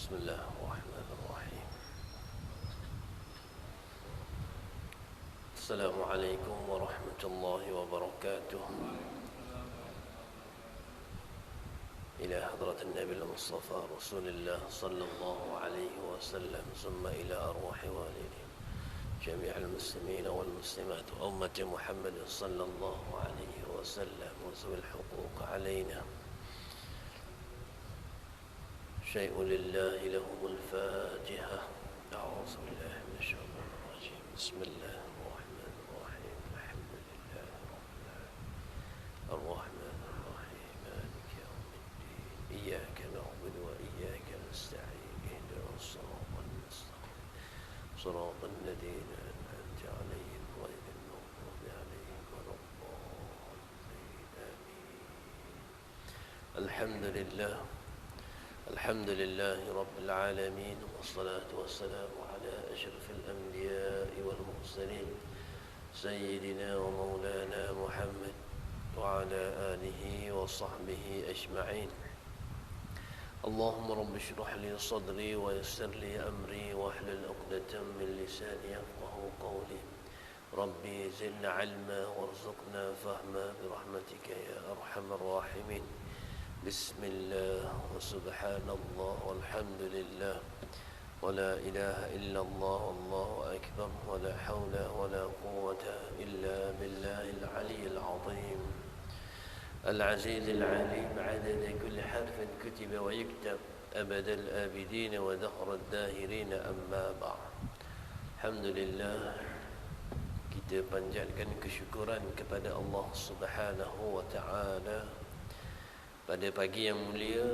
بسم الله الرحمن الرحيم. السلام عليكم ورحمة الله وبركاته. إلى حضرة النبي المصطفى رسول الله صلى الله عليه وسلم، ثم إلى أرواح والدين جميع المسلمين والمسلمات وأمة محمد صلى الله عليه وسلم وذوي الحقوق علينا. شيء لله لهم الفاتحة. أعوذ بالله من الشيطان الرجيم. بسم الله الرحمن الرحيم. الحمد لله رب العالمين الرحمن الرحيم مالك يوم الدين إياك نعبد وإياك نستعين اهدنا الصراط المستقيم صراط الذين أنعمت عليهم غير المغضوب عليهم ولا الضالين آمين. الحمد لله الحمد لله رب العالمين، والصلاة والسلام على أشرف الأنبياء والمرسلين سيدنا ومولانا محمد وعلى آله وصحبه أجمعين. اللهم رب اشرح لي صدري ويسر لي أمري واحلل عقدة من لساني يفقهوا قولي. ربي زدنا علما وارزقنا فهما برحمتك يا أرحم الراحمين. بسم الله وسبحان الله والحمد لله ولا إله إلا الله والله أكبر ولا حول ولا قوة إلا بالله العلي العظيم العزيز العليم عدد كل حرف كتب ويكتب أبد الآبدين ودهر الداهرين. أما بعد. Alhamdulillah, kita panjatkan kesyukuran kepada Allah Subhanahu wa taala pada pagi yang mulia,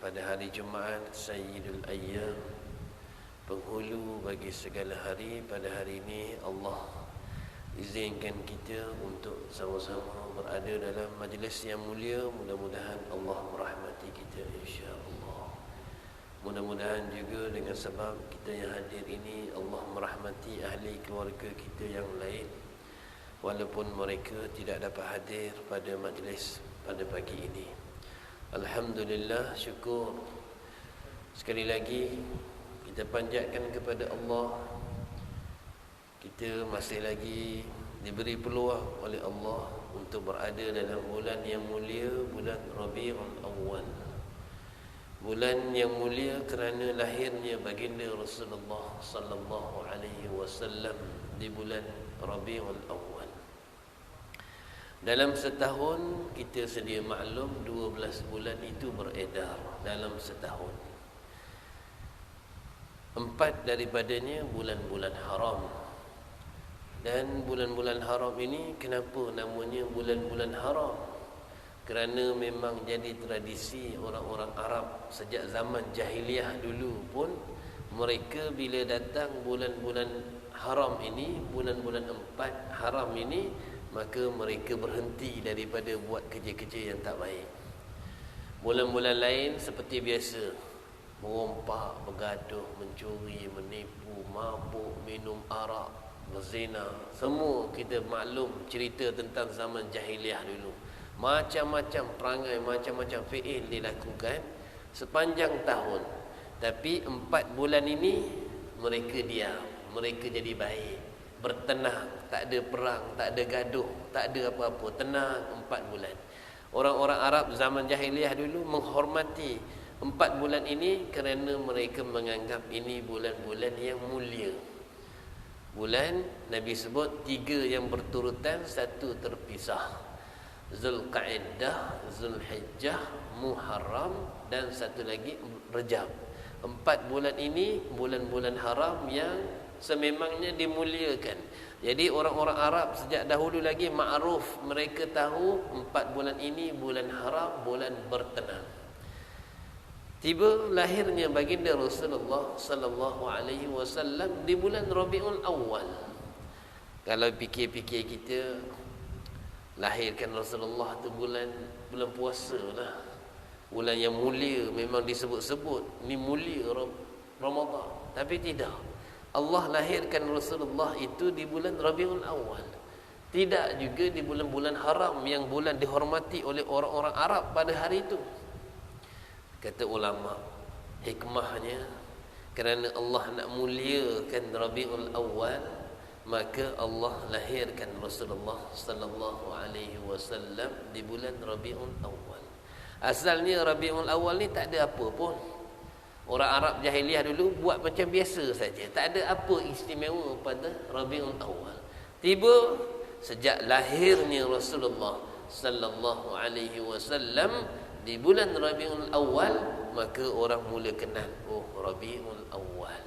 pada hari Jumaat Sayyidul Ayyam, penghulu bagi segala hari. Pada hari ini Allah izinkan kita untuk sama-sama berada dalam majlis yang mulia. Mudah-mudahan Allah merahmati kita insya-Allah. Mudah-mudahan juga dengan sebab kita yang hadir ini Allah merahmati ahli keluarga kita yang lain, walaupun mereka tidak dapat hadir pada majlis pada pagi ini. Alhamdulillah, syukur. Sekali lagi kita panjatkan kepada Allah. Kita masih lagi diberi peluang oleh Allah untuk berada dalam bulan yang mulia, bulan Rabiul Awwal. Bulan yang mulia kerana lahirnya baginda Rasulullah sallallahu alaihi wasallam di bulan Rabiul Awwal. Dalam setahun kita sedia maklum 12 bulan itu beredar dalam setahun. 4 daripadanya bulan-bulan haram. Dan bulan-bulan haram ini kenapa namanya bulan-bulan haram? Kerana memang jadi tradisi orang-orang Arab sejak zaman jahiliah dulu pun, mereka bila datang bulan-bulan haram ini, bulan-bulan 4 haram ini, maka mereka berhenti daripada buat kerja-kerja yang tak baik. Bulan-bulan lain seperti biasa, merompak, bergaduh, mencuri, menipu, mabuk, minum arak, berzina. Semua kita maklum cerita tentang zaman jahiliah dulu. Macam-macam perangai, macam-macam fi'il dilakukan sepanjang tahun. Tapi 4 bulan ini mereka diam, mereka jadi baik, bertenang, tak ada perang, tak ada gaduh, tak ada apa-apa, tenang 4 bulan. Orang-orang Arab zaman jahiliah dulu menghormati 4 bulan ini kerana mereka menganggap ini bulan-bulan yang mulia. Bulan Nabi sebut 3 yang berturutan, 1 terpisah. Zulqa'dah, Zulhijjah, Muharram dan 1 lagi Rejab. 4 bulan ini bulan-bulan haram yang sememangnya dimuliakan. Jadi orang-orang Arab sejak dahulu lagi ma'ruf, mereka tahu 4 bulan ini bulan haram, bulan bertenang. Tiba lahirnya baginda Rasulullah sallallahu alaihi wasallam di bulan Rabiul Awwal. Kalau fikir-fikir kita, lahirkan Rasulullah tu bulan puasa lah. Bulan yang mulia, memang disebut-sebut ni mulia Ramadan. Tapi tidak. Allah lahirkan Rasulullah itu di bulan Rabiul Awal. Tidak juga di bulan-bulan haram yang bulan dihormati oleh orang-orang Arab pada hari itu. Kata ulama, hikmahnya, kerana Allah nak muliakan Rabiul Awal, maka Allah lahirkan Rasulullah sallallahu alaihi wasallam di bulan Rabiul Awal. Asalnya Rabiul Awal ni tak ada apa pun. Orang Arab jahiliah dulu buat macam biasa saja, tak ada apa istimewa pada Rabiul Awal. Tiba sejak lahirnya Rasulullah sallallahu alaihi wasallam di bulan Rabiul Awal, maka orang mula kenal, oh Rabiul Awal.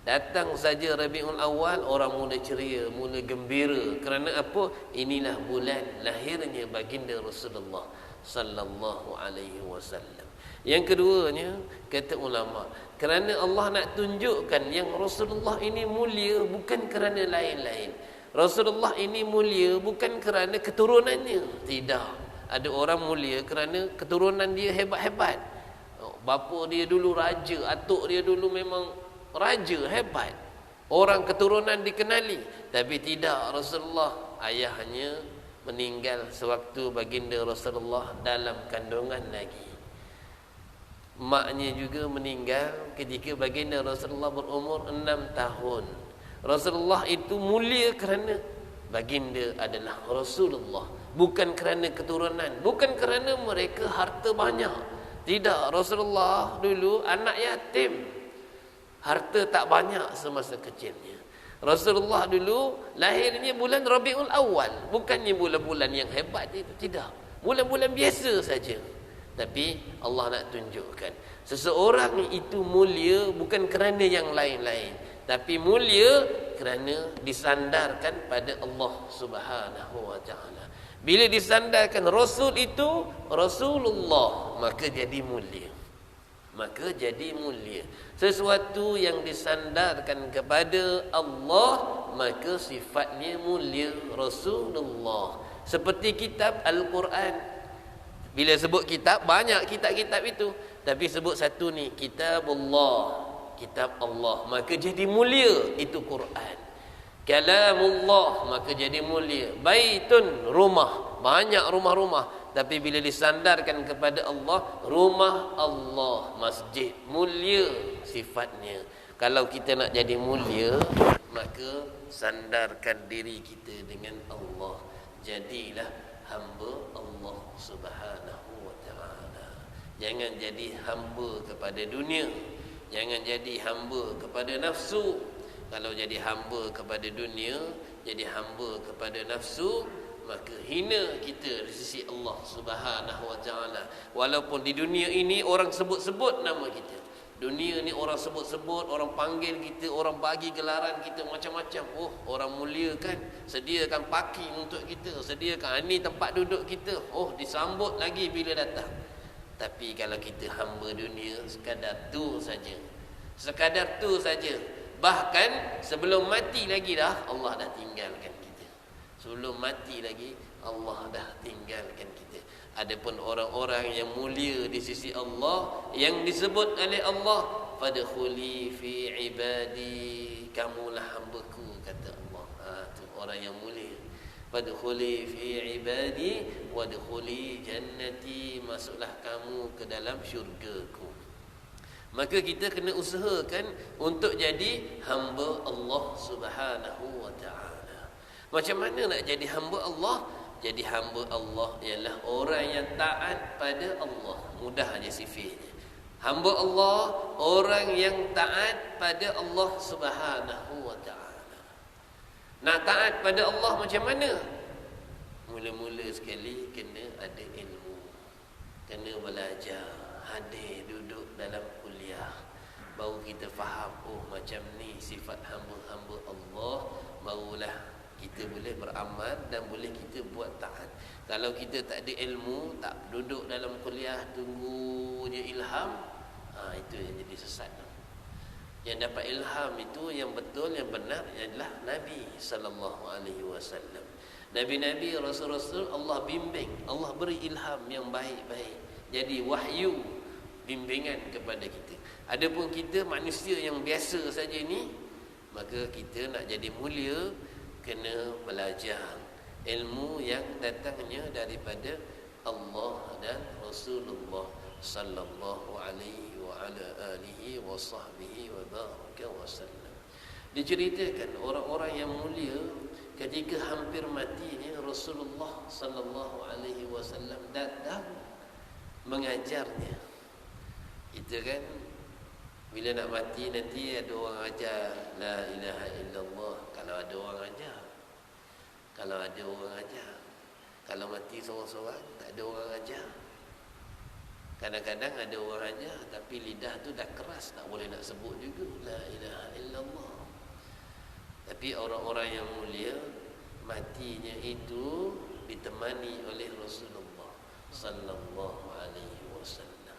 Datang saja Rabiul Awal, orang mula ceria, mula gembira. Kerana apa? Inilah bulan lahirnya baginda Rasulullah sallallahu alaihi wasallam. Yang keduanya, kata ulama, kerana Allah nak tunjukkan yang Rasulullah ini mulia bukan kerana lain-lain. Rasulullah ini mulia bukan kerana keturunannya. Tidak. Ada orang mulia kerana keturunan dia hebat-hebat. Bapa dia dulu raja, atuk dia dulu memang raja hebat. Orang keturunan dikenali. Tapi tidak, Rasulullah ayahnya meninggal sewaktu baginda Rasulullah dalam kandungan lagi. Maknya juga meninggal ketika baginda Rasulullah berumur 6 tahun. Rasulullah itu mulia kerana baginda adalah Rasulullah, bukan kerana keturunan, bukan kerana mereka harta banyak. Tidak, Rasulullah dulu anak yatim, harta tak banyak semasa kecilnya. Rasulullah dulu lahirnya bulan Rabiul Awal, bukannya bulan-bulan yang hebat itu, tidak. Bulan-bulan biasa saja. Tapi Allah nak tunjukkan seseorang itu mulia bukan kerana yang lain-lain, tapi mulia kerana disandarkan pada Allah Subhanahu wa taala. Bila disandarkan Rasul itu Rasulullah, maka jadi mulia. Maka jadi mulia. Sesuatu yang disandarkan kepada Allah, maka sifatnya mulia. Rasulullah. Seperti kitab Al-Quran. Bila sebut kitab, banyak kitab-kitab itu. Tapi sebut satu ni, Kitabullah, kitab Allah, maka jadi mulia. Itu Quran. Kalamullah, maka jadi mulia. Baitun, rumah, banyak rumah-rumah. Tapi bila disandarkan kepada Allah, rumah Allah, masjid, mulia sifatnya. Kalau kita nak jadi mulia, maka sandarkan diri kita dengan Allah. Jadilah hamba Allah Subhanahu wa ta'ala. Jangan jadi hamba kepada dunia, jangan jadi hamba kepada nafsu. Kalau jadi hamba kepada dunia, jadi hamba kepada nafsu, maka hina kita di sisi Allah Subhanahu wa ta'ala. Walaupun di dunia ini orang sebut-sebut nama kita, dunia ni orang sebut-sebut, orang panggil kita, orang bagi gelaran kita macam-macam. Oh, orang mulia kan, sediakan parking untuk kita, sediakan ini tempat duduk kita. Oh, disambut lagi bila datang. Tapi kalau kita hamba dunia, sekadar tu saja. Sekadar tu saja. Bahkan sebelum mati lagi dah Allah dah tinggalkan kita. Sebelum mati lagi Allah dah tinggalkan kita. Adapun orang-orang yang mulia di sisi Allah, yang disebut oleh Allah, fadkhuli fi ibadi, kamulah hamba-Ku, kata Allah. Tu orang yang mulia. Fadkhuli fi ibadi wadkhuli jannati, masuklah kamu ke dalam syurga-Ku. Maka kita kena usahakan untuk jadi hamba Allah Subhanahu wa ta'ala. Macam mana nak jadi hamba Allah? Jadi hamba Allah ialah orang yang taat pada Allah. Mudah aja sifatnya. Hamba Allah, orang yang taat pada Allah Subhanahu wa ta'ala. Nak taat pada Allah macam mana? Mula-mula sekali kena ada ilmu, kena belajar, hadir duduk dalam kuliah, baru kita faham, oh macam ni sifat hamba-hamba Allah, barulah kita boleh beramal dan boleh kita buat taat. Kalau kita tak ada ilmu, tak duduk dalam kuliah, tunggu je ilham, itu yang jadi sesat. Yang dapat ilham itu yang betul, yang benar adalah Nabi sallallahu alaihi wasallam. Nabi-nabi, rasul-rasul Allah bimbing, Allah beri ilham yang baik-baik. Jadi wahyu, bimbingan kepada kita. Adapun kita manusia yang biasa saja ni, maka kita nak jadi mulia, kena belajar ilmu yang datangnya daripada Allah dan Rasulullah sallallahu alaihi wa ala alihi wa sahbihi wa baraka wa sallam. Diceritakan orang-orang yang mulia ketika hampir matinya Rasulullah sallallahu alaihi wasallam datang mengajarnya. Itu kan bila nak mati nanti ada orang ajar la ilaha illallah, kalau ada orang ajar. Kalau ada orang ajar. Kalau mati seorang-seorang tak ada orang ajar. Kadang-kadang ada orang ajar tapi lidah tu dah keras, tak boleh nak sebut juga la ilaha illallah. Tapi orang-orang yang mulia matinya itu ditemani oleh Rasulullah sallallahu alaihi wasallam.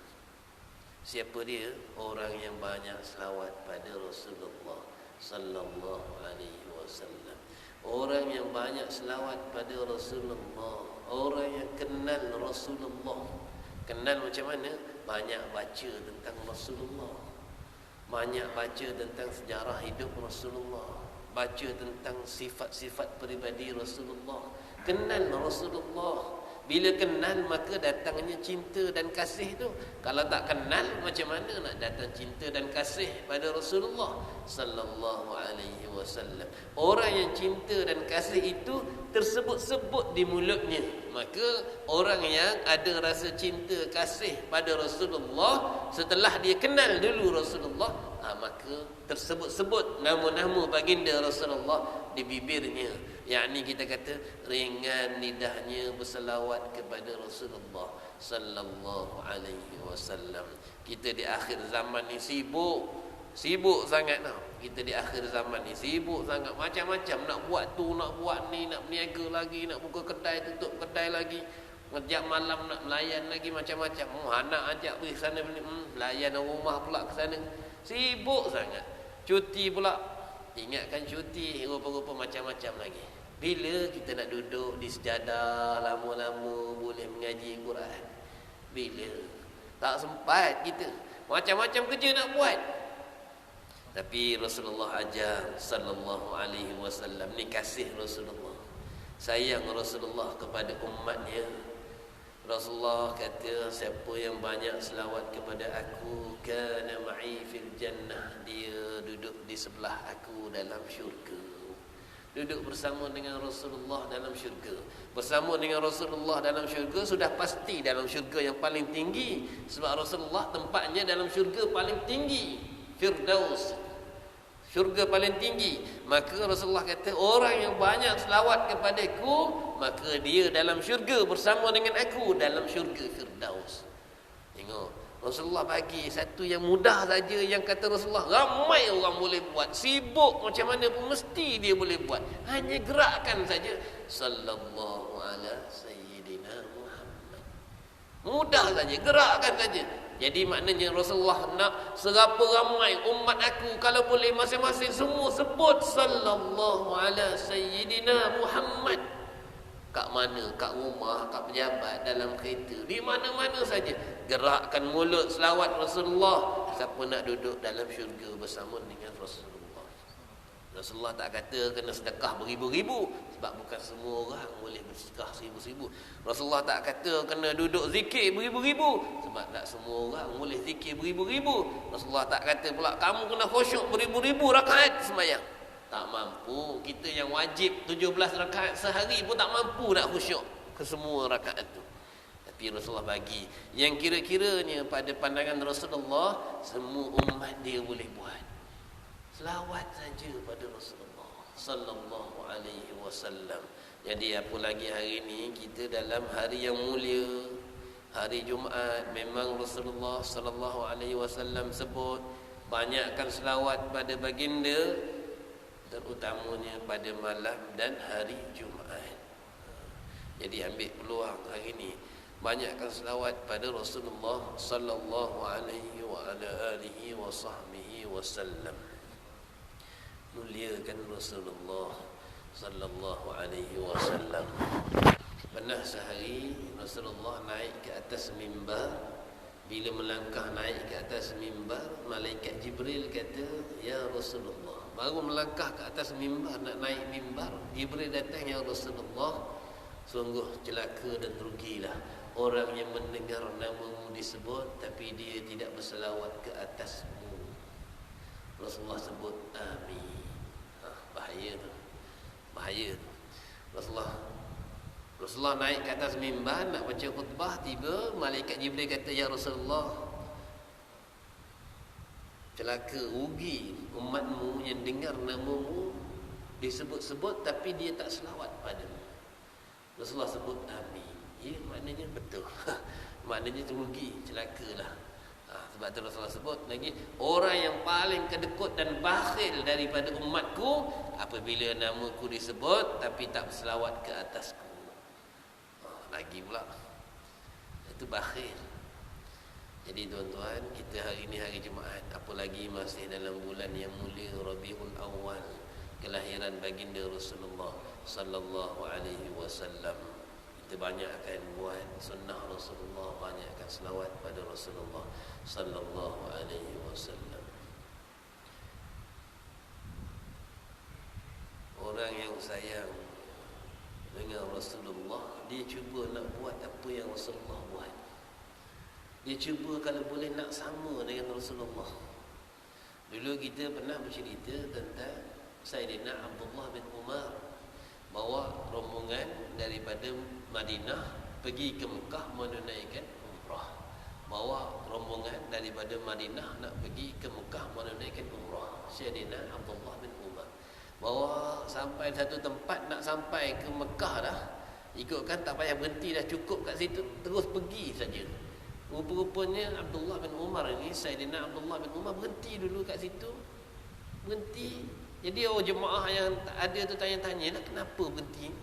Siapa dia? Orang yang banyak selawat pada Rasulullah sallallahu alaihi wasallam. Orang yang banyak selawat pada Rasulullah, orang yang kenal Rasulullah. Kenal macam mana? Banyak baca tentang Rasulullah, banyak baca tentang sejarah hidup Rasulullah, baca tentang sifat-sifat peribadi Rasulullah, kenal Rasulullah. Bila kenal maka datangnya cinta dan kasih tu. Kalau tak kenal macam mana nak datang cinta dan kasih pada Rasulullah sallallahu alaihi wasallam. Orang yang cinta dan kasih itu tersebut-sebut di mulutnya. Maka orang yang ada rasa cinta kasih pada Rasulullah setelah dia kenal dulu Rasulullah, maka tersebut-sebut nama-nama baginda Rasulullah di bibirnya. Yakni kita kata ringan lidahnya berselawat kepada Rasulullah sallallahu alaihi wasallam. Kita di akhir zaman ni sibuk sangat tau. Kita di akhir zaman ni sibuk sangat, macam-macam nak buat tu, nak buat ni, nak berniaga lagi, nak buka kedai, tutup kedai lagi, ngejak malam nak melayan lagi, macam-macam. Anak ajak pergi sana layan rumah pula ke sana. Sibuk sangat. Cuti pula. Ingatkan cuti, rupa-rupa macam-macam lagi. Bila kita nak duduk di sejadah lama-lama boleh mengaji Quran? Bila? Tak sempat kita. Macam-macam kerja nak buat. Tapi Rasulullah ajar sallallahu alaihi wasallam, ni kasih Rasulullah. Sayang Rasulullah kepada umatnya. Rasulullah kata, siapa yang banyak selawat kepada aku, kana ma'i fil jannah, dia duduk di sebelah aku dalam syurga. Duduk bersama dengan Rasulullah dalam syurga. Bersama dengan Rasulullah dalam syurga sudah pasti dalam syurga yang paling tinggi. Sebab Rasulullah tempatnya dalam syurga paling tinggi, Firdaus, syurga paling tinggi. Maka Rasulullah kata, orang yang banyak selawat kepadaku, maka dia dalam syurga bersama dengan aku dalam syurga Firdaus. Tengok, Rasulullah bagi satu yang mudah saja, yang kata Rasulullah ramai orang boleh buat. Sibuk macam mana pun mesti dia boleh buat. Hanya gerakkan saja. Sallallahu ala sayyidina Muhammad. Mudah saja, gerakkan saja. Jadi maknanya Rasulullah nak serapa ramai umat aku, kalau boleh masing-masing semua sebut sallallahu ala sayyidina Muhammad. Kat mana? Kat rumah, kat pejabat, dalam kereta, di mana-mana saja. Gerakkan mulut selawat Rasulullah. Siapa nak duduk dalam syurga bersama dengan Rasulullah? Rasulullah tak kata kena sedekah beribu-ribu, sebab bukan semua orang boleh bersedekah seribu-seribu. Rasulullah tak kata kena duduk zikir beribu-ribu, sebab tak semua orang boleh zikir beribu-ribu. Rasulullah tak kata pula kamu kena khusyuk beribu-ribu rakaat sembahyang. Tak mampu. Kita yang wajib 17 rakaat sehari pun tak mampu nak khusyuk ke semua rakaat tu. Tapi Rasulullah bagi yang kira-kiranya pada pandangan Rasulullah semua umat dia boleh buat. Selawat saja pada Rasulullah sallallahu alaihi wasallam. Jadi apa lagi hari ini kita dalam hari yang mulia, hari Jumaat, memang Rasulullah sallallahu alaihi wasallam sebut banyakkan selawat pada baginda, terutamanya pada malam dan hari Jumaat. Jadi ambil peluang hari ini, banyakkan selawat pada Rasulullah sallallahu alaihi wa ala alihi wa sahbihi wasallam. Muliakan Rasulullah sallallahu alaihi wasallam. Pernah sehari Rasulullah naik ke atas mimbar. Bila melangkah naik ke atas mimbar, malaikat Jibril kata, ya Rasulullah. Baru melangkah ke atas mimbar, nak naik mimbar, Jibril datang, ya Rasulullah, sungguh celaka dan rugilah orang yang mendengar namamu disebut tapi dia tidak berselawat ke atasmu Rasulullah sebut amin. Bahaya tu. Bahaya tu. Rasulullah naik ke atas mimbar nak baca khutbah, tiba malaikat Jibril kata, ya Rasulullah, celaka, rugi umatmu yang dengar namamu disebut-sebut tapi dia tak selawat padamu. Rasulullah sebut amin. Ya, maknanya betul. Maknanya rugi, celakalah. Sebab tu Rasulullah sebut lagi, orang yang paling kedekut dan bakhil daripada umatku apabila namaku disebut tapi tak berselawat ke atasku. Lagi pula, itu bakhil. Jadi tuan-tuan, kita hari ini hari Jumaat, apalagi masih dalam bulan yang mulia Rabiul Awal, kelahiran baginda Rasulullah sallallahu alaihi wasallam. Kita banyak akan buat sunnah Rasulullah, banyak akan selawat pada Rasulullah sallallahu alaihi wasallam. Orang yang sayang dengan Rasulullah, dia cuba nak buat apa yang Rasulullah buat. Dia cuba kalau boleh nak sama dengan Rasulullah. Dulu kita pernah bercerita tentang Sayyidina Abdullah bin Umar bawa rombongan daripada Madinah pergi ke Mekah menunaikan umrah. Bawa rombongan daripada Madinah nak pergi ke Mekah menunaikan umrah. Sayyidina Abdullah bin Umar bawa sampai satu tempat, nak sampai ke Mekah dah, ikutkan tak payah berhenti dah, cukup kat situ, terus pergi saja. Rupa-rupanya Abdullah bin Umar ini, Sayyidina Abdullah bin Umar berhenti dulu kat situ. Berhenti. Jadi jemaah yang ada tu tanya-tanya, kenapa berhenti?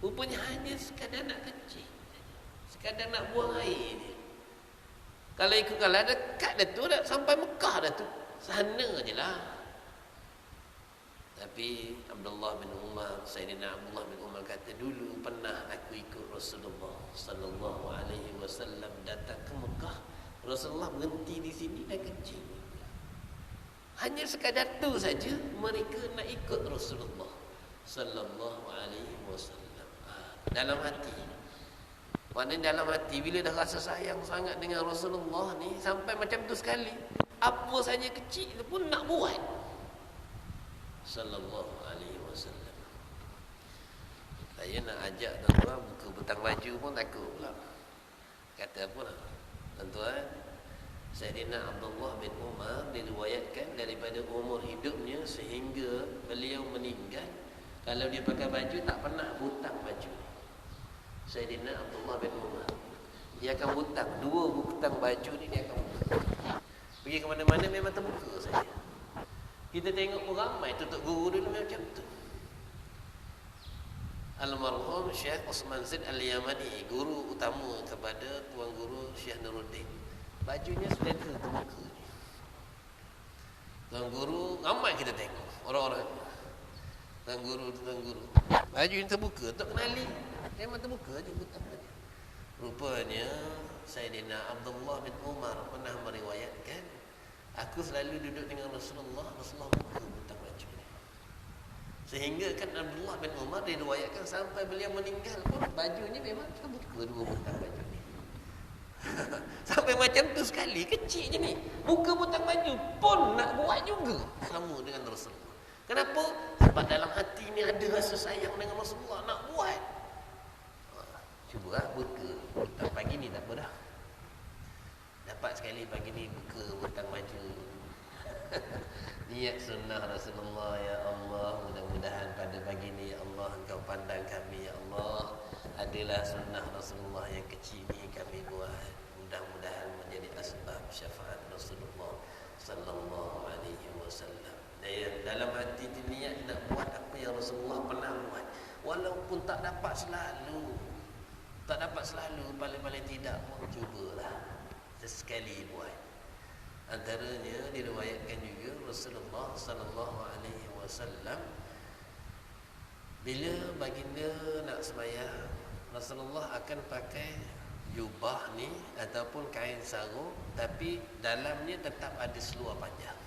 Rupanya hanya sekadar nak kencing, sekadar nak buang air dia. Kalau ikut, kalau dekat dah tu, dah sampai Mekah dah tu, sana je lah. Tapi Abdullah bin Umar, Sayyidina Abdullah bin Umar kata, dulu pernah aku ikut Rasulullah sallallahu alaihi wasallam datang ke Mekah. Rasulullah berhenti di sini dan kencing. Hanya sekadar tu saja mereka nak ikut Rasulullah sallallahu alaihi wasallam. Dalam hati. Maknanya dalam hati, bila dah rasa sayang sangat dengan Rasulullah ni, sampai macam tu sekali, apa saja kecil pun nak buat. Sallallahu alaihi wasallam. Saya nak ajak tuan-tuan buka butang baju pun takut pula. Kata apa lah tuan-tuan, Sayyidina Abdullah bin Umar diriwayatkan daripada umur hidupnya sehingga beliau meninggal, kalau dia pakai baju tak pernah butang baju. Sayyidina Abdullah bin Umar, dia akan butang, dua butang baju ni dia akan butang. Pergi ke mana-mana memang terbuka saja. Kita tengok ramai tutup guru dulu macam tu. Almarhum Syekh Osman Zaid Al-Yamani, guru utama kepada Tuan Guru Syekh Nuruddin, bajunya sudah terbuka. Tuan Guru ramai kita tengok orang-orang. Tuan Guru baju yang terbuka, tak kenali, memang terbuka je butang tadi. Rupanya Sayyidina Abdullah bin Umar pernah meriwayatkan, aku selalu duduk dengan Rasulullah buka butang baju ni. Sehingga kan Abdullah bin Umar diriwayatkan sampai beliau meninggal pun bajunya memang terbuka dua butang baju ni. Sampai macam tu sekali, kecil je ni, buka butang baju pun nak buat juga sama dengan Rasulullah. Kenapa? Sebab dalam hati ni ada rasa sayang dengan Rasulullah, nak buat. Cuba buka butang pagi ni, tak apa dah. Dapat sekali pagi ni buka butang baju. Niat sunnah Rasulullah, ya Allah, mudah-mudahan pada pagi ni ya Allah Engkau pandang kami, ya Allah, adalah sunnah Rasulullah yang kecil ni kami buat, mudah-mudahan menjadi asbab syafaat Rasulullah sallallahu alaihi wasallam. Dan dalam hati tu niat nak buat apa yang Rasulullah pernah buat, walaupun tak dapat selalu, paling-paling tidak pun cubalah sesekali buat. Antaranya diriwayatkan juga Rasulullah sallallahu alaihi wasallam bila baginda nak sembahyang, Rasulullah akan pakai jubah ni ataupun kain sarung, tapi dalamnya tetap ada seluar panjang.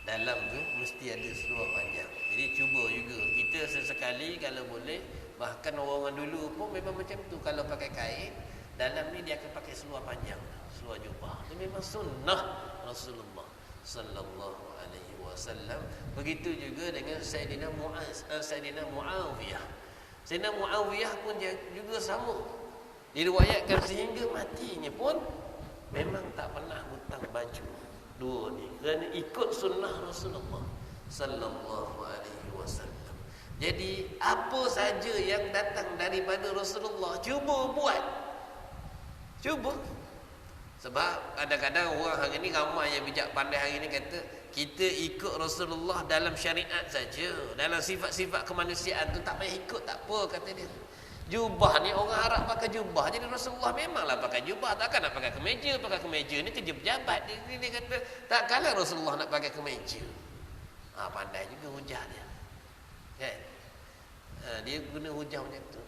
Dalam tu mesti ada seluar panjang. Jadi cuba juga kita sesekali kalau boleh, bahkan orang dulu pun memang macam tu, kalau pakai kain dalam ni dia akan pakai seluar panjang, seluar jubah. Ini memang sunnah Rasulullah sallallahu alaihi wasallam. Begitu juga dengan Sayyidina Muawiyah. Sayyidina Muawiyah pun juga sama. Diriwayatkan sehingga matinya pun memang tak pernah hutang baju. Dua ni kerana ikut sunnah Rasulullah sallallahu alaihi wasallam. Jadi apa saja yang datang daripada Rasulullah cuba buat. Cuba. Sebab kadang-kadang orang hari ni ramai yang bijak pandai hari ni kata kita ikut Rasulullah dalam syariat saja, dalam sifat-sifat kemanusiaan tu tak payah ikut, tak apa kata dia. Jubah ni orang Arab pakai jubah, jadi Rasulullah memanglah pakai jubah, takkan nak pakai kemeja ni kerja pejabat. Dia kata takkanlah Rasulullah nak pakai kemeja. Pandai juga hujah dia kan. Dia guna hujah macam tu.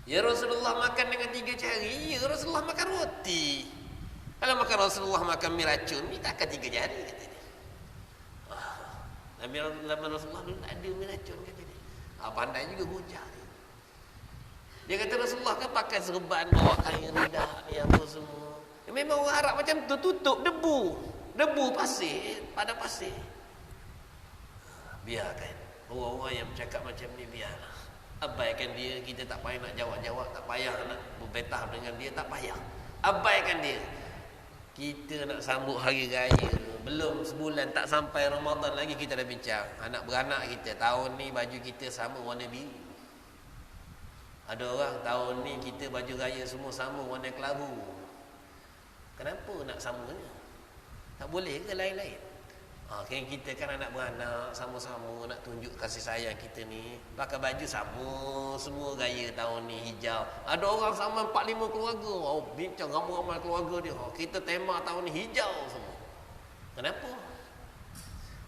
Ya Rasulullah makan dengan 3 jari. Ya Rasulullah makan roti. Kalau makan Rasulullah makan mi racun, ni takkan 3 jari kata dia. Nabi Rasulullah dulu tak ada mi racun kata dia. Pandai juga hujah dia. Dia kata Rasulullah kan pakai serban, bawa kain lidah ni apa semua. Memang orang Arab macam tu, tutup debu pasir, pada pasir. Biarkan orang-orang yang bercakap macam ni, biarlah. Abaikan dia, kita tak payah nak jawab-jawab, tak payah nak berbetah dengan dia, tak payah. Abaikan dia. Kita nak sambut hari raya, belum sebulan tak sampai Ramadan lagi kita dah bincang. Anak beranak kita tahun ni baju kita sama warna biru. Ada orang tahun ni kita baju raya semua sama warna kelabu. Kenapa nak samanya? Tak boleh ke lain-lain? Kan kita kan anak beranak, sama-sama nak tunjuk kasih sayang kita ni, pakai baju sama semua gaya tahun ni hijau. Ada orang sama 4-5 keluarga, bincang ramai-ramai keluarga dia, kita tema tahun ni hijau semua. Kenapa?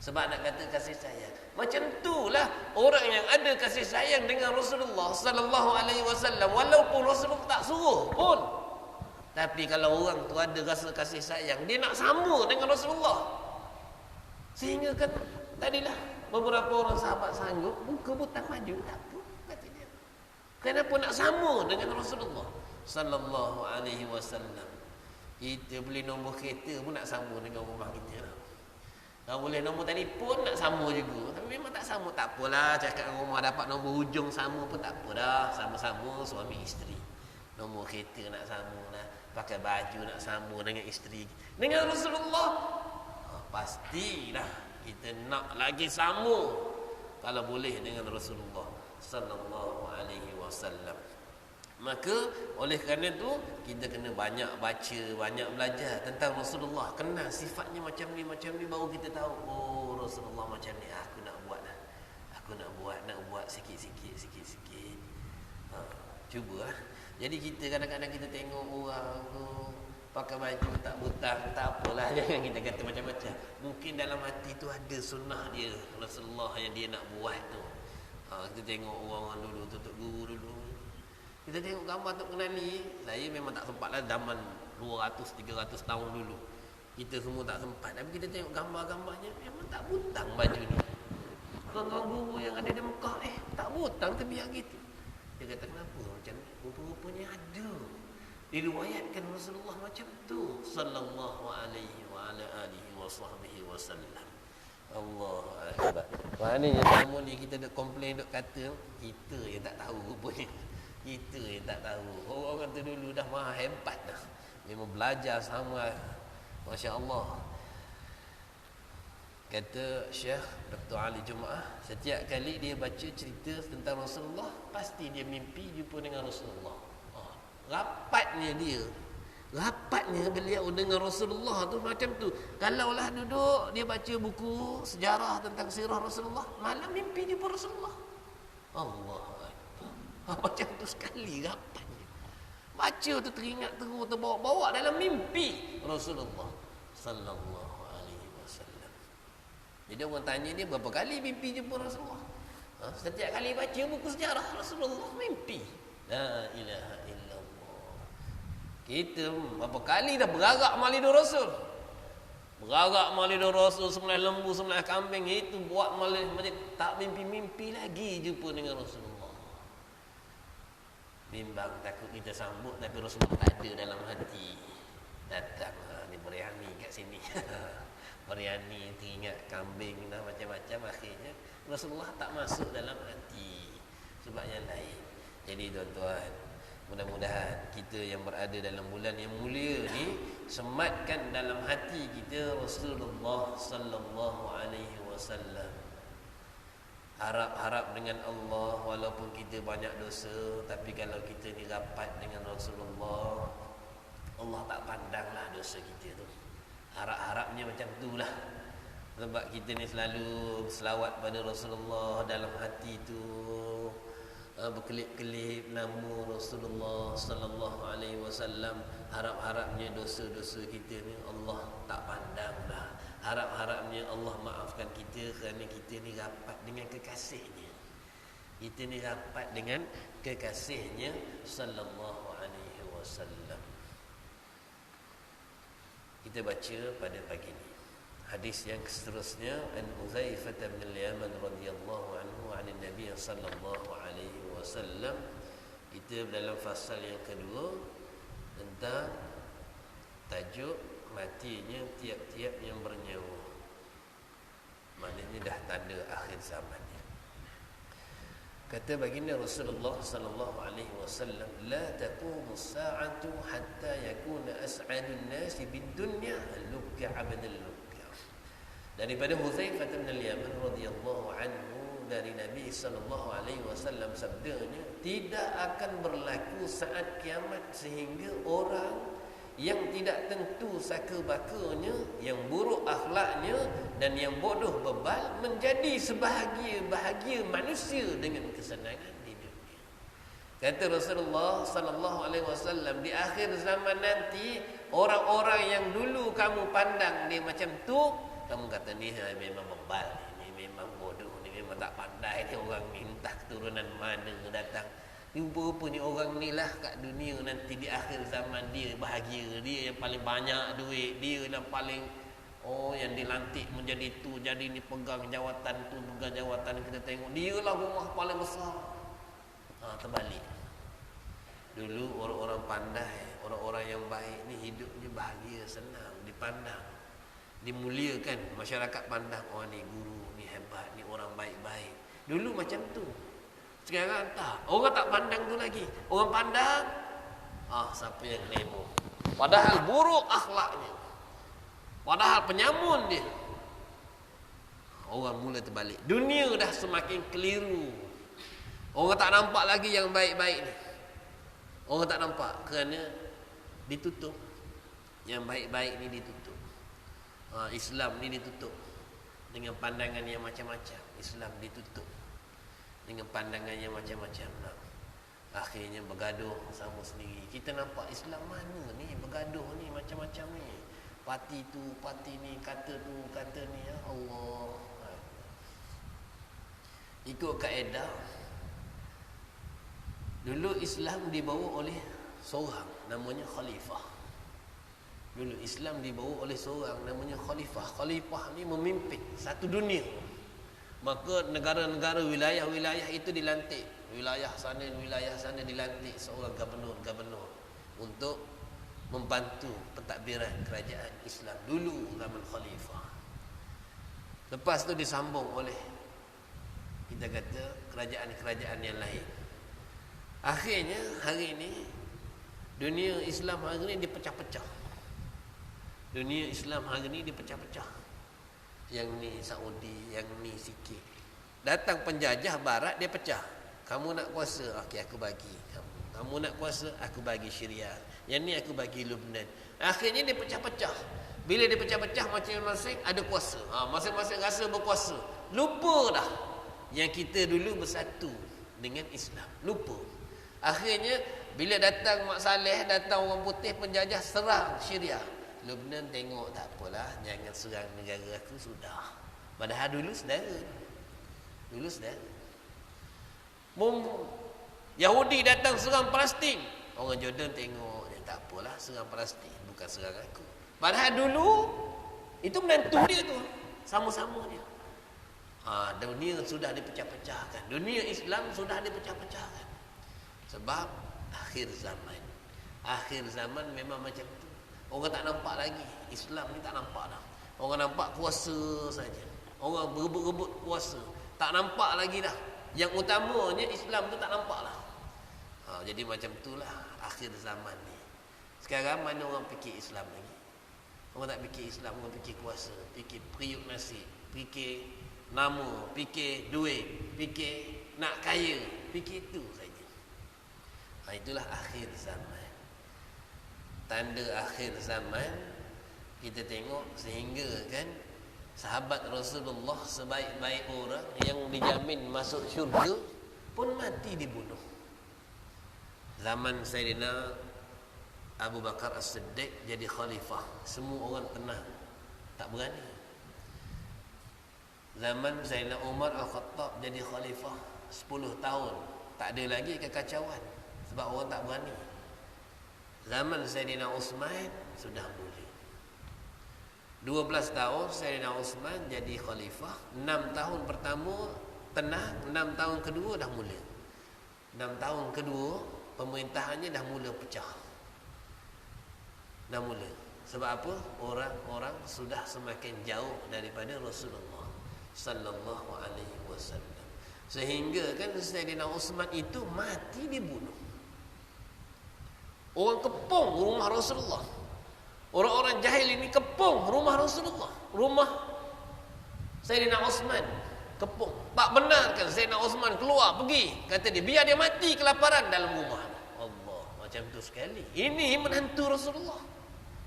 Sebab nak kata kasih sayang. Macam itulah orang yang ada kasih sayang dengan Rasulullah sallallahu alaihi wasallam, walaupun Rasulullah tak suruh pun. Tapi kalau orang tu ada rasa kasih sayang, dia nak sama dengan Rasulullah. Sehingga kan tadilah beberapa orang sahabat sanggup buka butang baju, tak apa kata dia. Kenapa nak sama dengan Rasulullah sallallahu alaihi wasallam? Kita beli nombor kereta pun nak sama dengan rumah kita. Kalau boleh nombor telefon nak sama juga. Tapi memang tak sama, tak apalah, cakap dengan rumah dapat nombor hujung sama pun tak apa dah, sama-sama suami isteri. Nombor kereta nak sama lah, pakai baju nak sama dengan isteri. Dengan Rasulullah pastilah kita nak lagi sama kalau boleh dengan Rasulullah sallallahu alaihi wasallam. Maka oleh kerana tu kita kena banyak baca, banyak belajar tentang Rasulullah, kenal sifatnya macam ni baru kita tahu Rasulullah macam ni, aku nak buat dah. Aku nak buat sikit-sikit. Cubalah. Jadi kita kadang-kadang kita tengok orang tu pakai baju tak butang, tak apalah, jangan kita kata macam-macam. Mungkin dalam hati tu ada sunnah dia Rasulullah yang dia nak buat tu. Kita tengok orang dulu, tutup guru dulu. Kita tengok gambar tu kenali. Saya memang tak sempat lah zaman 200-300 tahun dulu. Kita semua tak sempat. Tapi kita tengok gambar-gambarnya, memang tak butang baju ni. Orang-orang guru yang ada di Mekah, tak butang terbiar gitu. Dia kata kenapa macam ni? Rupa-rupanya ada. Diriwayatkan Rasulullah macam tu sallallahu alaihi wa ala alihi wa sahbihi wasallam. Allahu akbar. Maknanya semua ni kita duk komplain, duk kata kita yang tak tahu rupanya. Kita yang tak tahu. Orang tu dulu dah maha hebat dah. Memang belajar sama. Masya-Allah. Kata Syekh Dr. Ali Jumaah, setiap kali dia baca cerita tentang Rasulullah, pasti dia mimpi jumpa dengan Rasulullah. Rapatnya beliau dengan Rasulullah tu macam tu. Kalaulah duduk dia baca buku sejarah tentang sirah Rasulullah, malam mimpi jumpa Rasulullah. Allah Akbar. Macam tu sekali rapatnya. Baca tu teringat terus, terbawa-bawa dalam mimpi Rasulullah sallallahu alaihi wasallam. Jadi orang tanya dia berapa kali mimpi jumpa Rasulullah. Setiap kali baca buku sejarah Rasulullah mimpi. La ilaha illallah. Kita berapa kali dah beragak malidu Rasul. Beragak malidu Rasul, sembelih lembu, sembelih kambing, itu buat malih tak mimpi-mimpi lagi jumpa dengan Rasulullah. Bimbang takut kita sambut tapi Rasulullah tak ada dalam hati. Datang ni berani kat sini. biryani, teringat kambing dah macam-macam. Akhirnya Rasulullah tak masuk dalam hati sebab yang lain. Jadi tuan-tuan, mudah-mudahan kita yang berada dalam bulan yang mulia ni sematkan dalam hati kita Rasulullah sallallahu alaihi wasallam. Harap-harap dengan Allah, walaupun kita banyak dosa, tapi kalau kita ni rapat dengan Rasulullah, Allah tak pandanglah dosa kita tu. Harap-harapnya macam itulah. Sebab kita ni selalu selawat pada Rasulullah dalam hati tu, berkelip-kelip nama Rasulullah sallallahu alaihi wasallam. Harap-harapnya dosa-dosa kita ni Allah tak pandang dah. Harap-harapnya Allah maafkan kita kerana kita ni rapat dengan kekasihnya. Kita ni rapat dengan kekasihnya sallallahu alaihi wasallam. Kita baca pada pagi ini hadis yang seterusnya, an Hudzaifah bin al-Yaman radhiyallahu anhu 'an Nabi sallallahu alaihi wasallam. Kita dalam fasal yang kedua tentang tajuk matinya tiap-tiap yang bernyawa. Maknanya dah tanda akhir zamannya. Kata baginda Rasulullah sallallahu alaihi wasallam, la taqumu as-sa'atu hatta yakuna as'adun nasi bid-dunya lukka 'abdal lukka. Daripada Hudzaifah bin al-Yaman radhiyallahu anhu, dari Nabi sallallahu alaihi wasallam sabdanya, tidak akan berlaku saat kiamat sehingga orang yang tidak tentu saka-bakanya, yang buruk akhlaknya dan yang bodoh bebal menjadi sebahagia-bahagia manusia dengan kesenangan di dunia. Kata Rasulullah sallallahu alaihi wasallam, di akhir zaman nanti orang-orang yang dulu kamu pandang dia macam tu, kamu kata ni memang bebal, ni memang bodoh, ni memang tak pandai, ni orang ni entah keturunan mana datang. Rupa-rupanya orang ni lah kat dunia nanti di akhir zaman dia bahagia, dia yang paling banyak duit, dia yang paling yang dilantik menjadi tu, jadi ni pegang jawatan tu, pegang jawatan, kita tengok dia lah rumah paling besar. Terbalik. Dulu orang-orang pandai, orang-orang yang baik ni hidupnya bahagia, senang, dipandang, dimuliakan, masyarakat pandang, oh ni guru, ni hebat, ni orang baik-baik. Dulu macam tu. Sekarang tak. Orang tak pandang tu lagi. Orang pandang, siapa yang demo. Padahal buruk akhlaknya. Padahal penyamun dia. Orang mula terbalik. Dunia dah semakin keliru. Orang tak nampak lagi yang baik-baik ni. Orang tak nampak kerana ditutup. Yang baik-baik ni ditutup. Islam ni ditutup dengan pandangan yang macam-macam. Islam ditutup dengan pandangan yang macam-macam. Akhirnya bergaduh sama sendiri. Kita nampak Islam mana ni bergaduh ni macam-macam ni. Parti tu, parti ni, kata tu, kata ni. Ya Allah. Ikut kaedah, dulu Islam dibawa oleh seorang namanya khalifah. Dulu Islam dibawa oleh seorang namanya khalifah. Khalifah ni memimpin satu dunia. Maka negara-negara, wilayah-wilayah itu dilantik. Wilayah sana dilantik seorang gubernur untuk membantu pentadbiran kerajaan Islam dulu zaman khalifah. Lepas tu disambung oleh, kita kata, kerajaan-kerajaan yang lain. Akhirnya hari ini dunia Islam hari ini dipecah-pecah. Dunia Islam hari ini dipecah-pecah. Yang ni Saudi, yang ni sikit. Datang penjajah barat, dia pecah. Kamu nak kuasa, okey aku bagi kamu. Kamu nak kuasa, aku bagi Syria. Yang ni aku bagi Lebanon. Akhirnya dia pecah-pecah. Bila dia pecah-pecah, masing-masing ada kuasa. Masing-masing rasa berkuasa. Lupa dah yang kita dulu bersatu dengan Islam. Lupa. Akhirnya bila datang Mak Saleh, datang orang putih penjajah, serang Syria. Lebanon tengok, tak apalah, jangan serang negara aku, sudah. Padahal dulu saudara. Dulu saudara. Yahudi datang serang Palestin. Orang Jordan tengok, tak apalah, serang Palestin, bukan serang aku. Padahal dulu itu menantu dia tu, sama-sama dia. Dunia sudah dipecah-pecahkan. Dunia Islam sudah dipecah-pecahkan. Sebab akhir zaman. Akhir zaman memang macam tu. Orang tak nampak lagi. Islam ni tak nampak dah. Orang nampak puasa saja. Orang berebut-rebut puasa. Tak nampak lagi dah. Yang utamanya Islam tu tak nampak lah. Jadi macam itulah akhir zaman ni. Sekarang mana orang fikir Islam lagi? Orang tak fikir Islam, orang fikir kuasa, fikir periuk nasi, fikir nama, fikir duit, fikir nak kaya, fikir itu saja. Itulah akhir zaman. Tanda akhir zaman kita tengok sehingga kan sahabat Rasulullah sebaik-baik orang yang dijamin masuk syurga pun mati dibunuh. Zaman Sayyidina Abu Bakar As-Siddiq jadi khalifah, semua orang tenang, tak berani. Zaman Sayyidina Umar Al-Khattab jadi khalifah 10 tahun, tak ada lagi kekacauan sebab orang tak berani. Zaman Sayyidina Uthman sudah mula. 12 tahun Sayyidina Uthman jadi khalifah. 6 tahun pertama tenang, 6 tahun kedua dah mula. 6 tahun kedua pemerintahannya dah mula pecah. Dah mula. Sebab apa? Orang-orang sudah semakin jauh daripada Rasulullah sallallahu alaihi wasallam. Sehingga kan Sayyidina Uthman itu mati dibunuh. Orang kepung rumah Rasulullah. Orang-orang jahil ini kepung rumah Rasulullah, rumah Sayyidina Uthman kepung. Tak benarkan Sayyidina Uthman keluar pergi, kata dia biar dia mati kelaparan dalam rumah. Allah, macam tu sekali. Ini menantu Rasulullah.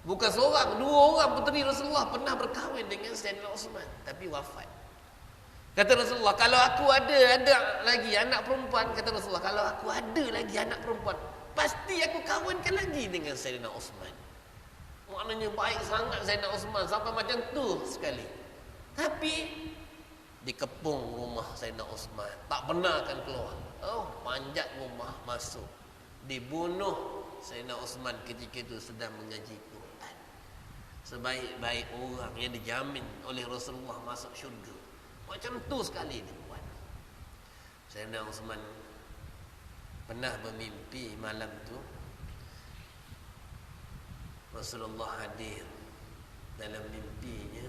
Bukan seorang, 2 orang puteri Rasulullah pernah berkahwin dengan Sayyidina Uthman, tapi wafat. Kata Rasulullah, kalau aku ada lagi anak perempuan, kata Rasulullah, kalau aku ada lagi anak perempuan, pasti aku kahwinkan lagi dengan Sayyidina Uthman. Maknanya baik sangat Sayyidina Uthman sampai macam tu sekali. Tapi dikepung rumah Sayyidina Uthman, tak benarkan keluar. Panjat rumah masuk, dibunuh Sayyidina Uthman ketika itu sedang mengaji Quran. Sebaik-baik orang yang dijamin oleh Rasulullah masuk syurga. Macam tu sekali dia buat. Sayyidina Uthman pernah bermimpi malam tu Rasulullah hadir. Dalam mimpinya,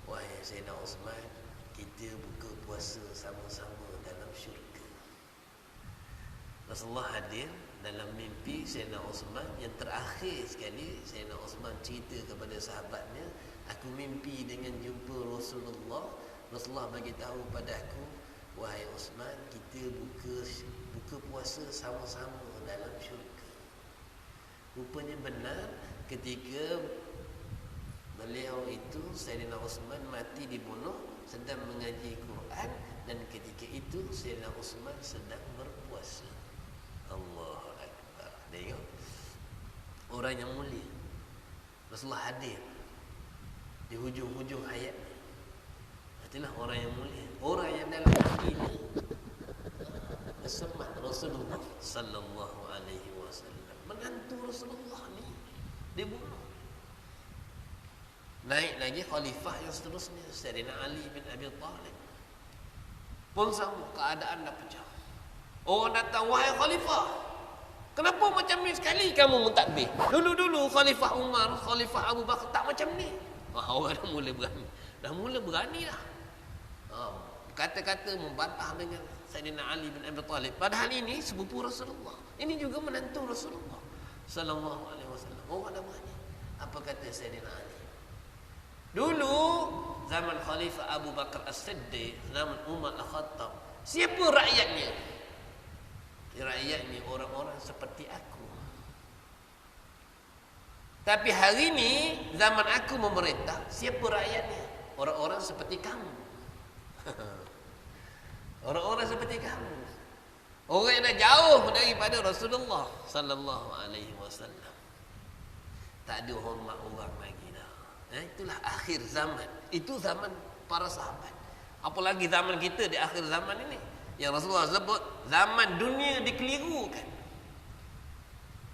wahai Sayyidina Uthman, kita buka puasa sama-sama dalam syurga. Rasulullah hadir dalam mimpi Sayyidina Uthman. Yang terakhir sekali Sayyidina Uthman cerita kepada sahabatnya, aku mimpi dengan jumpa Rasulullah. Rasulullah bagi tahu pada aku, wahai Uthman, kita buka puasa sama-sama dalam syurga. Rupanya benar ketika beliau itu Sayyidina Uthman mati dibunuh sedang mengaji Quran, dan ketika itu Sayyidina Uthman sedang berpuasa. Allahu Akbar. Tengok orang yang mulia. Rasulullah hadir di hujung-hujung ayatnya. Itulah orang yang mulia, orang yang dalam hatinya bersemat Rasulullah sallallahu alaihi wasallam. Menantu Rasulullah ni dibunuh. Naik lagi khalifah yang seterusnya, Sayyidina Ali bin Abi Talib pun sama, keadaan dah pecah. Orang datang, wahai khalifah, kenapa macam ni sekali kamu mentadbir? Dulu-dulu khalifah Umar, khalifah Abu Bakar tak macam ni. Orang dah mula berani. Dah mula berani dah. Kata-kata membantah dengan Sayyidina Ali bin Abi Talib. Padahal ini sepupu Rasulullah. Ini juga menantu Rasulullah sallallahu alaihi wasallam. Orang dah berani. Apa kata Sayyidina Ali? Dulu zaman Khalifah Abu Bakar As-Siddiq, zaman Umar Al-Khattab, siapa rakyatnya? Rakyatnya orang-orang seperti aku. Tapi hari ini zaman aku memerintah, siapa rakyatnya? Orang-orang seperti kamu. Orang-orang seperti kamu. Orang yang dah jauh daripada Rasulullah sallallahu alaihi wasallam. Tak ada hormat orang lagi dah. Itulah akhir zaman. Itu zaman para sahabat. Apalagi zaman kita di akhir zaman ini, yang Rasulullah sebut zaman dunia dikelirukan.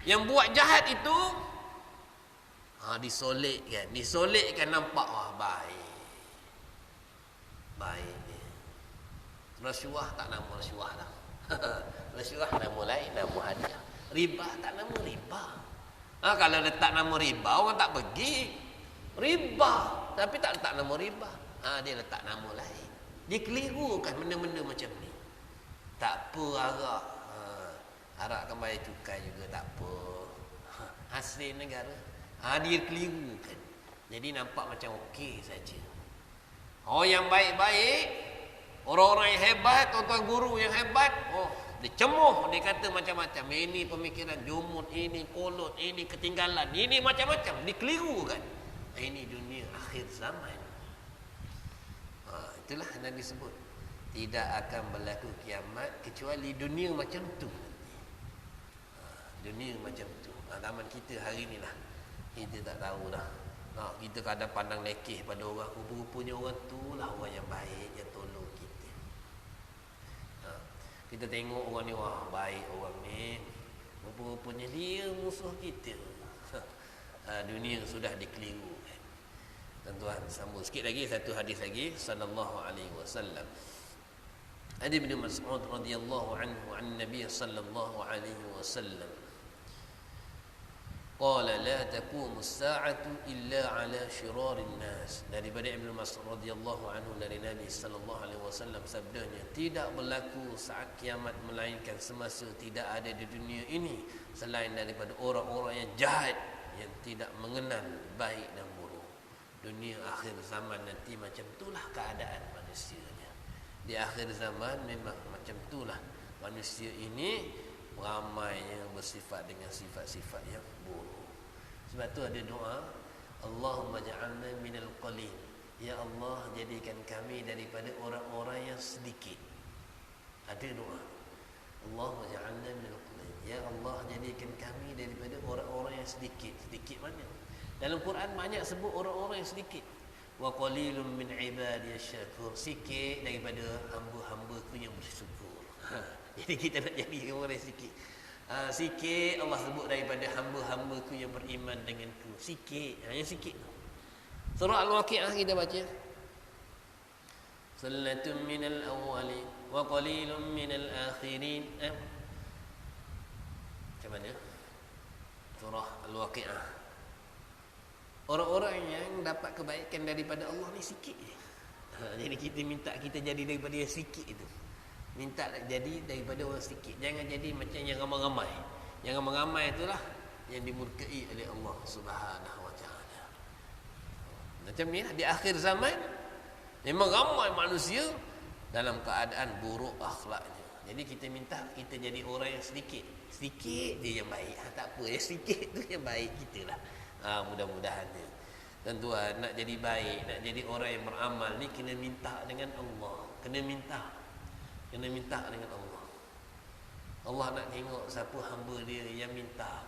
Yang buat jahat itu disolekkan nampak baik. Baik. Rasuah tak nama rasuah dah. Rasuah nama lain, nama hadiah. Riba tak nama riba. Kalau letak nama riba, orang tak pergi. Riba tapi tak letak nama riba. Dia letak nama lain. Dia kelirukan benda-benda macam ni. Tak apa arak. Arak kan bayar cukai juga, tak apa. Hasil negara. Dia kelirukan. Jadi nampak macam okey saja. Yang baik-baik, orang-orang yang hebat, tuan-tuan guru yang hebat, dia cemuh, dia kata macam-macam. Ini pemikiran jumud, ini kolot, ini ketinggalan, ini macam-macam. Dikelirukan. Ini dunia akhir zaman. Itulah yang disebut. Tidak akan berlaku kiamat kecuali dunia macam tu. Dunia macam tu. Zaman kita hari ni lah, kita tak tahu dah. Kita kadang pandang lekeh pada orang. Rupa-rupanya orang tu lah orang yang baik, yang tolong kita. Kita tengok orang ni, wah baik orang ni, rupa-rupanya dia musuh kita. Dunia sudah dikeliru. Tuan-tuan, sambung sikit lagi, satu hadis lagi. Sallallahu alaihi wasallam. Hadis Ibnu Mas'ud radhiyallahu anhu an Nabi sallallahu alaihi wasallam. Qala la taqumu as-sa'atu illa 'ala shirarin nas. Daripada Ibnu Mas'ud radhiyallahu anhu dari Nabi sallallahu alaihi wasallam sabdanya, tidak berlaku saat kiamat melainkan semasa tidak ada di dunia ini selain daripada orang-orang yang jahat yang tidak mengenal baik dan buruk. Dunia akhir zaman nanti macam itulah keadaan manusianya. Di akhir zaman memang macam itulah manusia ini ramai yang bersifat dengan sifat-sifat yang buruk. Sebab tu ada doa, Allahumma ja'alna minal qalil. Ya Allah, jadikan kami daripada orang-orang yang sedikit. Ada doa, Allahumma ja'alna minal qalil. Ya Allah, jadikan kami daripada orang-orang yang sedikit. Sedikit mana? Dalam Quran banyak sebut orang-orang yang sedikit. Wa qalilun min ibadiyasy syakur. Sikit daripada hamba-hambaku yang bersyukur. Jadi kita nak jadi orang yang sikit. Sikit Allah sebut daripada hamba-hambaku yang beriman denganku. Sikit, hanya sikit. Surah Al-Waqi'ah kita baca. Sallatun minal awwalin wa qalilun minal akhirin. Macam mana? Surah Al-Waqi'ah. Orang-orang yang dapat kebaikan daripada Allah ni sikit je. Jadi kita minta kita jadi daripada yang sikit itu. Minta jadi daripada orang sikit. Jangan jadi macam yang ramai-ramai. Yang ramai-ramai itulah yang dimurkai oleh Allah Subhanahu wa taala. Macam ni lah, di akhir zaman memang ramai manusia dalam keadaan buruk akhlaknya. Jadi kita minta kita jadi orang yang sedikit. Sedikit je yang baik. Tak apa, yang sedikit tu yang baik kita lah. Mudah-mudahan ni. Tuan-tuan, nak jadi baik, nak jadi orang yang beramal ni kena minta dengan Allah. Kena minta dengan Allah. Allah nak tengok siapa hamba dia yang minta.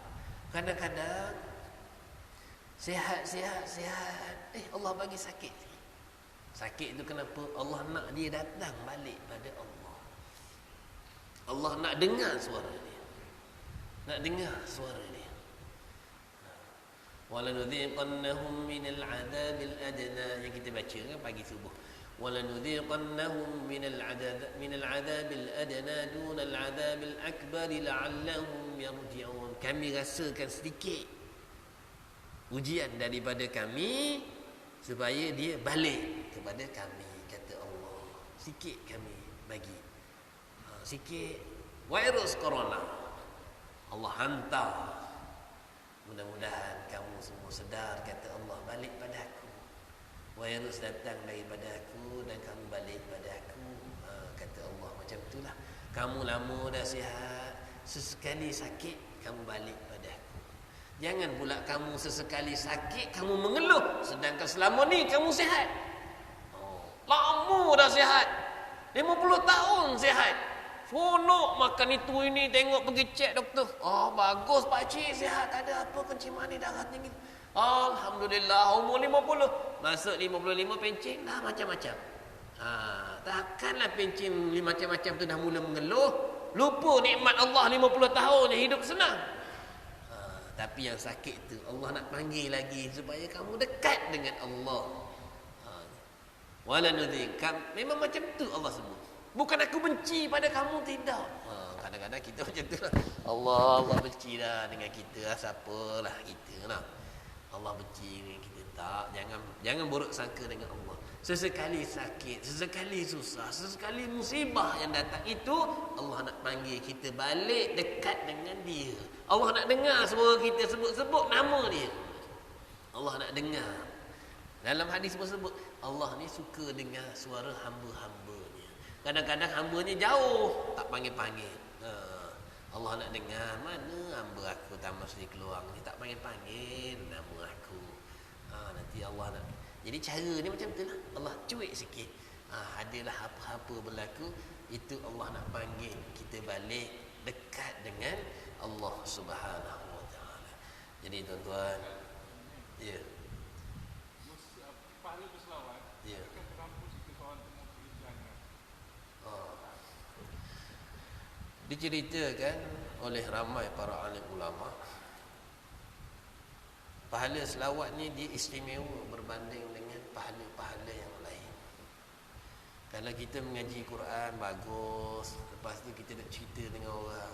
Kadang-kadang sihat. Allah bagi sakit. Sakit tu kenapa? Allah nak dia datang balik pada Allah. Allah nak dengar suara dia. Nak dengar suara dia. Walanudhiqannahum minal 'adzabil adna, yang kita baca kan pagi subuh. Walanudhiqannahum minal 'adzabil adna dunal 'adzabil akbar la'allahum yarji'un. Kami rasakan sedikit ujian daripada kami supaya dia balik kepada kami, kata Allah. Sikit kami bagi. Sikit virus corona Allah hantar. Mudah-mudahan kamu semua sedar, kata Allah, balik pada aku. Virus datang daripada aku dan kamu balik pada aku. Kata Allah, macam itulah. Kamu lama dah sihat, sesekali sakit kamu balik pada aku. Jangan pula kamu sesekali sakit kamu mengeluh sedangkan selama ni kamu sihat. Lama dah sihat, 50 tahun sihat. Seronok makan itu ini, tengok pergi cek doktor. Bagus pakcik, sihat, tak ada apa, kencing manis, darah tinggi. Alhamdulillah, umur 50. Masuk 55 pencing dah macam-macam. Takkanlah pencing macam-macam tu dah mula mengeluh. Lupa nikmat Allah 50 tahun yang hidup senang. Tapi yang sakit tu Allah nak panggil lagi supaya kamu dekat dengan Allah. Walanudhikam, memang macam tu Allah sebut. Bukan aku benci pada kamu, tidak. Kadang-kadang kita macam tu lah. Allah benci dah dengan kita. Siapalah kita lah. Allah benci dengan kita. Tak, Jangan buruk sangka dengan Allah. Sesekali sakit, sesekali susah, sesekali musibah yang datang itu, Allah nak panggil kita balik dekat dengan dia. Allah nak dengar suara kita sebut-sebut nama dia. Allah nak dengar. Dalam hadis tersebut, Allah ni suka dengar suara hamba-hambanya. Kadang-kadang hambanya jauh, tak panggil-panggil. Allah nak dengar, mana hamba aku Taman Sri Keluang ni, tak panggil-panggil nama aku. Nanti Allah nak. Jadi cara ni macam tu lah. Allah cuik sikit. Adalah apa-apa berlaku, itu Allah nak panggil kita balik dekat dengan Allah Subhanahu Wa Taala. Jadi tuan-tuan, ya. Pahala berselawat. Ya. Kan terlampau kita soal temu jangan. Diceritakan oleh ramai para alim ulama, pahala selawat ni dia istimewa berbanding dengan pahala-pahala yang lain. Kalau kita mengaji Quran bagus, lepas tu kita nak cerita dengan orang,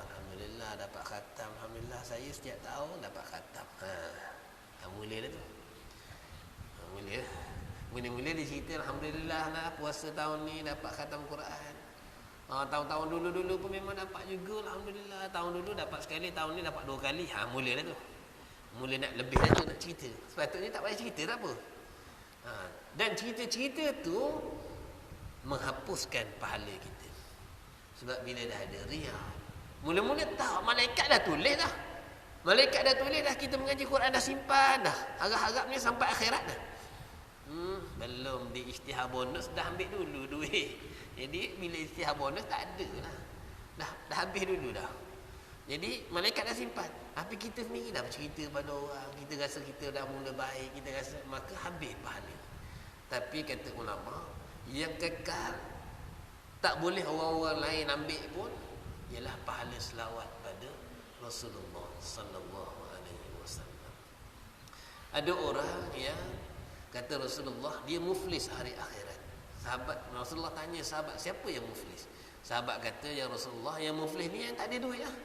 alhamdulillah dapat khatam, alhamdulillah saya setiap tahun dapat khatam. Mula dah tu. Mula dia cerita alhamdulillah lah puasa tahun ni dapat khatam Quran. Tahun-tahun dulu-dulu pun memang dapat juga, alhamdulillah. Tahun dulu dapat sekali, tahun ni dapat 2 kali. Mula dah tu. Mula nak lebih dah tu nak cerita. Sepatutnya tak payah cerita tak apa. Dan cerita-cerita tu menghapuskan pahala kita. Sebab bila dah ada riya, mula-mula tak, malaikat dah tulis dah. Malaikat dah tulis dah, kita mengaji Quran dah simpan dah. Harap-harapnya sampai akhirat dah. Belum di isytihar bonus dah ambil dulu duit. Jadi bila isytihar bonus tak ada lah. Dah habis dulu dah. Jadi malaikat dah simpan. Tapi kita sendiri dah bercerita pada orang, kita rasa kita dah mula baik, kita rasa, maka habis pahala. Tapi kata ulama, yang kekal tak boleh orang-orang lain ambil pun ialah pahala selawat pada Rasulullah sallallahu alaihi wasallam. Ada orang yang kata Rasulullah dia muflis hari akhirat. Sahabat Rasulullah tanya sahabat, siapa yang muflis? Sahabat kata, ya Rasulullah, yang muflis ni yang tak ada duit lah.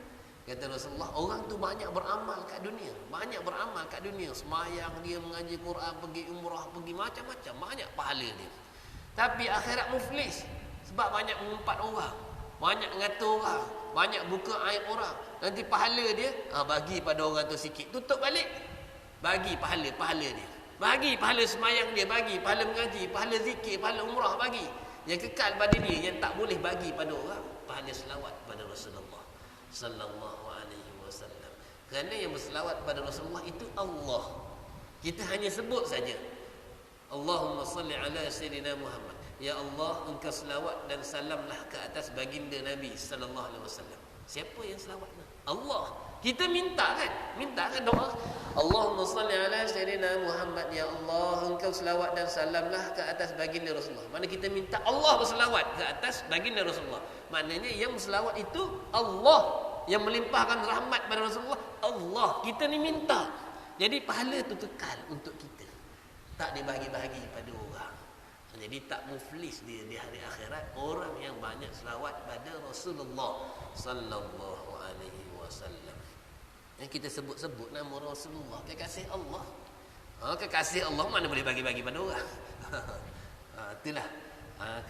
Kata Rasulullah, orang tu banyak beramal kat dunia, semayang dia, mengaji Quran, pergi umrah, pergi macam-macam, banyak pahala dia. Tapi akhirat muflis sebab banyak mengumpat orang, banyak ngatur orang, banyak buka aib orang. Nanti pahala dia bagi pada orang tu sikit, tutup balik, bagi pahala dia, bagi pahala semayang dia, bagi pahala mengaji, pahala zikir, pahala umrah, bagi. Yang kekal pada dia, yang tak boleh bagi pada orang, pahala selawat pada Rasulullah sallallahu alaihi wasallam. Kerana yang berselawat pada Rasulullah itu Allah. Kita hanya sebut saja, Allahumma salli ala sayyidina Muhammad. Ya Allah, engkau selawat dan salamlah ke atas baginda Nabi sallallahu alaihi wasallam. Siapa yang selawat? Allah. Kita minta kan doa. Allahumma salli ala sayyidina Muhammad. Ya Allah, engkau selawat dan salamlah ke atas baginda Rasulullah. Mana kita minta Allah berselawat ke atas baginda Rasulullah. Maknanya yang berselawat itu Allah, yang melimpahkan rahmat pada Rasulullah Allah. Kita ni minta. Jadi pahala tu kekal untuk kita, tak dibagi-bagi pada orang. Jadi tak muflis dia di hari akhirat orang yang banyak selawat pada Rasulullah sallallahu alaihi wasallam. Yang kita sebut-sebut nama Rasulullah, kekasih Allah. Kekasih Allah mana boleh bagi-bagi pada orang. Itulah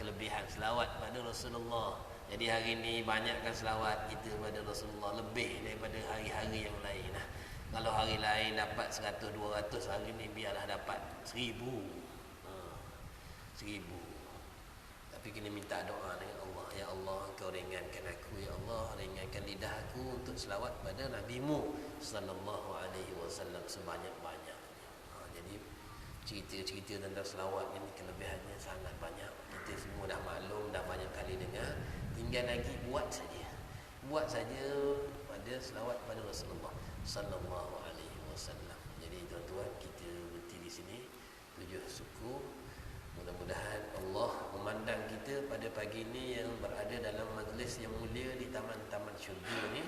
kelebihan selawat pada Rasulullah. Jadi hari ni banyakkan selawat kita pada Rasulullah lebih daripada hari-hari yang lain. Kalau hari lain dapat 100, 200, hari ni biarlah dapat 1000. 1000. Tapi kena minta doa dengan Allah. Ya Allah, engkau ringankan aku. Ya Allah, ringankan lidah aku untuk selawat pada Nabi-Mu sallallahu alaihi wasallam sebanyak-banyaknya. Jadi cerita-cerita tentang selawat ini kelebihannya sangat banyak. Kita semua dah maklum, dah banyak kali dengar. Tinggal lagi buat saja pada selawat pada Rasulullah sallallahu alaihi wasallam. Jadi tuan-tuan, kita berhenti di sini 7 suku. Mudah-mudahan Allah memandang kita pada pagi ini yang berada dalam majlis yang mulia di taman-taman syurga ni.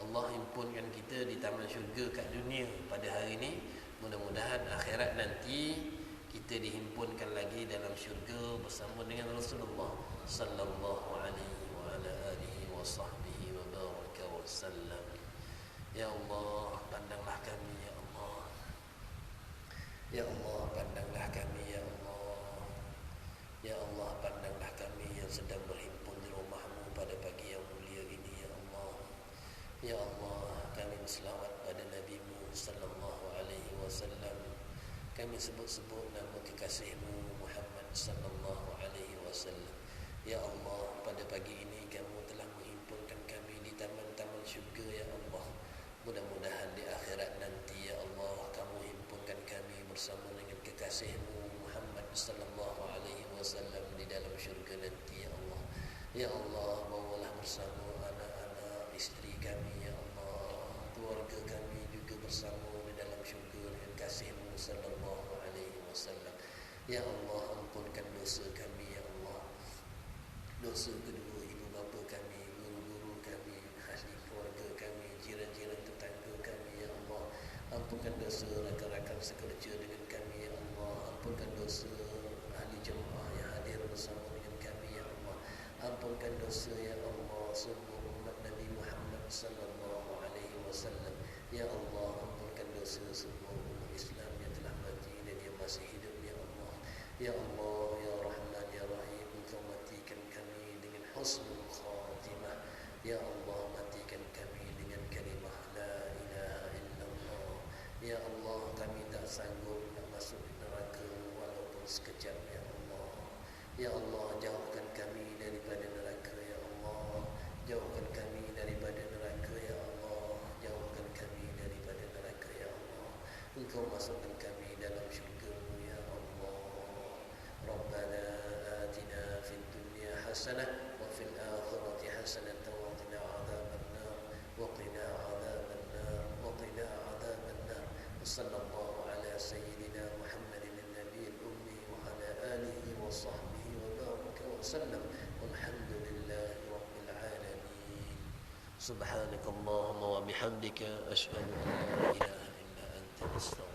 Allah himpunkan kita di taman syurga kat dunia pada hari ini. Mudah-mudahan akhirat nanti kita dihimpunkan lagi dalam syurga bersama dengan Rasulullah sallallahu alaihi wa ala alihi wa sahbihi wa baraka wa sallam. Ya Allah, pandanglah kami ya Allah. Ya Allah, pandanglah Ya Allah, pandanglah kami yang sedang berhimpun di rumah-Mu pada pagi yang mulia ini, Ya Allah. Ya Allah, kami berselawat pada Nabi-Mu sallallahu alaihi wasallam. Kami sebut-sebut nama kekasih-Mu Muhammad sallallahu alaihi wasallam. Ya Allah, pada pagi ini Kamu telah menghimpunkan kami di taman-taman syurga, Ya Allah. Mudah-mudahan di akhirat nanti, Ya Allah, Kamu himpunkan kami bersama dengan kekasih-Mu Muhammad sallallahu alaihi wasallam di dalam syurga nanti, Ya Allah. Ya Allah, bawalah bersama anak-anak, isteri kami, Ya Allah, keluarga kami juga bersama di dalam syurga dengan kasih-Mu sallallahu alaihi wasallam. Ya Allah, ampunkan dosa kami, Ya Allah. Dosa kedua ibu bapa kami, guru-guru kami, ahli keluarga kami, jiran-jiran tetangga kami, Ya Allah. Ampunkan dosa rakan-rakan sekerja dengan kami, Ya Allah. Ampunkan dosa ahli jemaah yang hadir bersama dengan kami, Ya Allah. Ampunkan dosa, Ya Allah, semua umat Nabi Muhammad sallallahu alaihi wasallam. Ya Allah, ampunkan dosa semua umat Islam yang telah mati dan yang masih hidup, Ya Allah. Ya Allah, Ya Rahman, Ya Rahim, Engkau matikan kami dengan husnul khatimah. Ya Allah, matikan kami dengan kalimah la ilaha illallah. Ya Allah, kami tak sanggup nak masuk neraka walaupun sekejap, Ya Allah. Ya Allah, jauhkan kami daripada neraka, Ya Allah. Jauhkan kami daripada neraka, Ya Allah. Jauhkan kami daripada neraka, Ya Allah. Engkau masukkan kami dalam syurga-Mu, Ya Allah. Rabbana atina fid dunya hasanah wa fil akhirati hasanah wa qina adzaban nar wa qina adzaban nar wa qina adzaban nar. Sallallahu ala sayyidina Muhammadin an-nabiyil ummi wa ala alihi wa sahbihi wa baraka wa sallam. Walhamdulillahi rabbil alamin. Subhanakallahumma wa bihamdika asyhadu an la ilaha illa anta astaghfiruka